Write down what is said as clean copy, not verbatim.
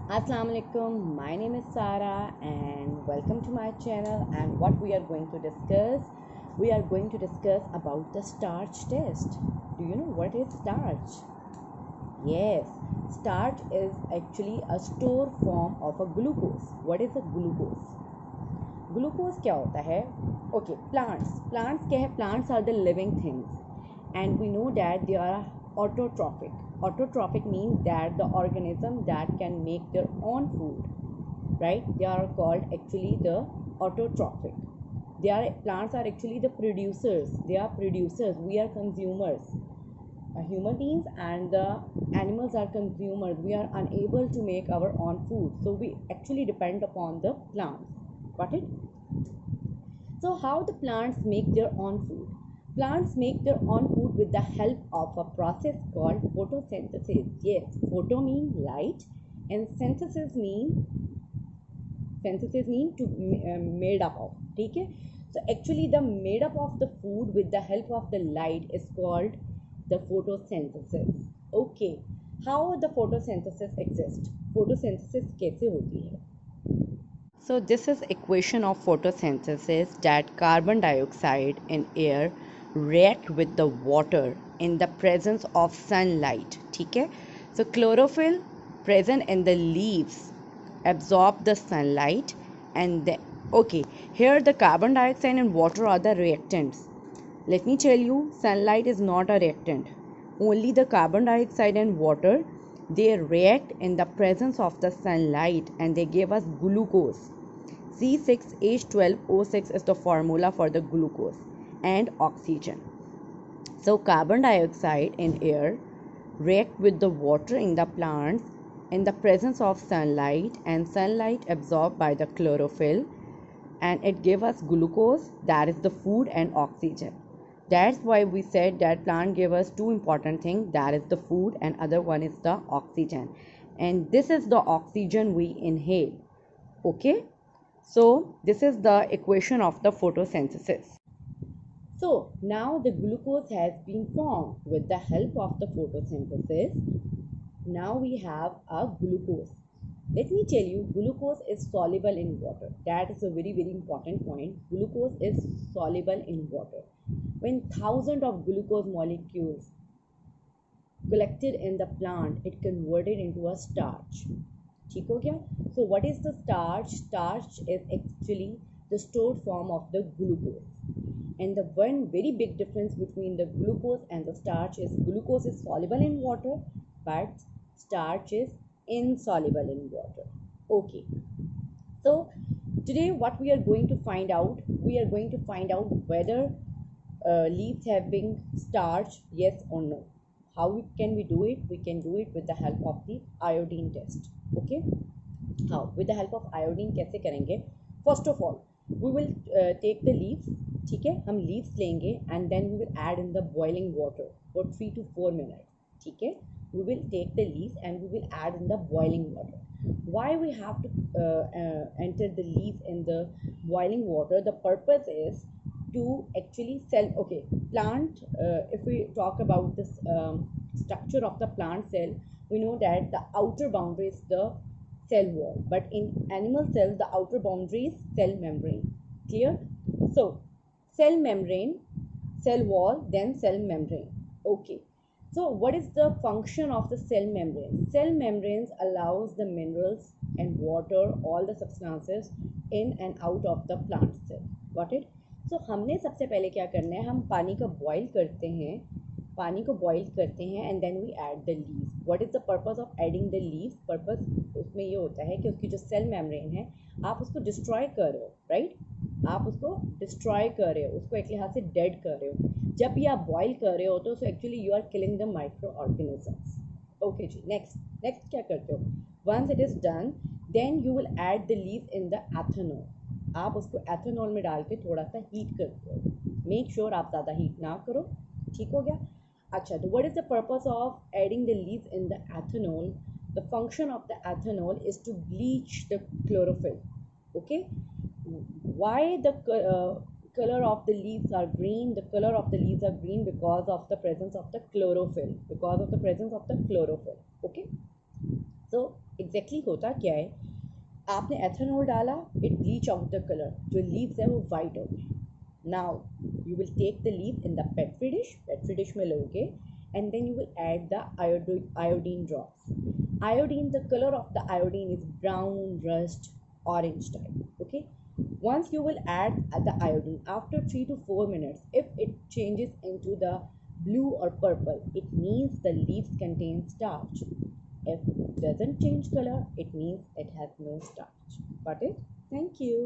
Assalamu alaikum. My name is Sarah and welcome to my channel. And what we are going to discuss, we are going to discuss about the starch test. Do you know what is starch? Yes, starch is actually a store form of a glucose. What is a glucose? Glucose क्या होता है? Okay, plants क्या है? Plants are the living things, and we know that they are autotrophic. Autotrophic means that the organism that can make their own food, right? They are called actually the autotrophic. Plants are actually the producers. They are producers. We are consumers. Human beings and the animals are consumers. We are unable to make our own food, so we actually depend upon the plants. Got it? So how the plants make their own food? Plants make their own food with the help of a process called photosynthesis. Yes, photo means light and synthesis mean to made up of. Okay? So actually the made up of the food with the help of the light is called the photosynthesis. Okay. How the photosynthesis exists? Photosynthesis कैसे होती है? So this is equation of photosynthesis that carbon dioxide in air react with the water in the presence of sunlight. ठीक है? So chlorophyll present in the leaves absorb the sunlight and the okay, here the carbon dioxide and water are the reactants. Let me tell you, sunlight is not a reactant. Only the carbon dioxide and water, they react in the presence of the sunlight and they give us glucose. C6H12O6 is the formula for the glucose and oxygen. So carbon dioxide in air react with the water in the plants in the presence of sunlight, and sunlight absorbed by the chlorophyll, and it give us glucose, that is the food, and oxygen. That's why we said that plant give us two important things, that is the food and other one is the oxygen, and this is the oxygen we inhale. Okay, so this is the equation of the photosynthesis. So now the glucose has been formed with the help of the photosynthesis. Now we have a glucose. Let me tell you, glucose is soluble in water. That is a very important point. Glucose is soluble in water. When thousands of glucose molecules collected in the plant, it converted into a starch. ठीक हो गया? So what is the starch? Starch is actually the stored form of the glucose. And the one very big difference between the glucose and the starch is glucose is soluble in water, but starch is insoluble in water. Okay. So today what we are going to find out, whether leaves have been starched, yes or no. How can we do it? We can do it with the help of the iodine test. Okay. How? With the help of iodine कैसे करेंगे? First of all, we will take the leaves. ठीक है? हम leaves लेंगे and then we will add in the boiling water for 3 to 4 minutes. ठीक है? We will take the leaves and we will add in the boiling water. Why we have to enter the leaves in the boiling water? The purpose is to actually cell. Okay, plant. If we talk about this structure of the plant cell, we know that the outer boundary is the cell wall, but in animal cells the outer boundary is cell membrane. Clear? So cell membrane, cell wall, then cell membrane. Okay, so what is the function of the cell membrane? Cell membranes allows the minerals and water, all the substances in and out of the plant cell. Got it? So हमने सबसे पहले क्या करना है, हम पानी को boil करते हैं, and then we add the leaves. What is the purpose of adding the leaves? Purpose उसमें ये होता है कि उसकी जो सेल मेम्ब्रेन है आप उसको डिस्ट्रॉय कर रहे हो, राइट? आप उसको डिस्ट्रॉय कर रहे हो, उसको एक लिहाज से डेड कर रहे हो. जब भी आप बॉईल कर रहे हो तो actually you are killing the micro organisms. Okay जी, नेक्स्ट क्या करते हो? Once it is done, then you will add the leaves in the ethanol. आप उसको एथेनॉल में डाल के थोड़ा सा हीट करते हो. मेक श्योर आप ज़्यादा हीट ना करो. ठीक हो गया? अच्छा, तो what is the purpose of adding the leaves in the ethanol? The function of the ethanol is to bleach the chlorophyll. Okay, why the color of the leaves are green? The color of the leaves are green because of the presence of the chlorophyll. Okay, so exactly होता क्या है, आपने ethanol डाला, it bleach out the colour, जो leaves है वो white हो गए. Now you will take the leave in the petri dish में लोगे, and then you will add the iodine drops. Iodine, the color of the iodine is brown, rust, orange type. Okay. Once you will add the iodine, after 3 to 4 minutes, if it changes into the blue or purple, it means the leaves contain starch. If it doesn't change color, it means it has no starch. Got it? Thank you.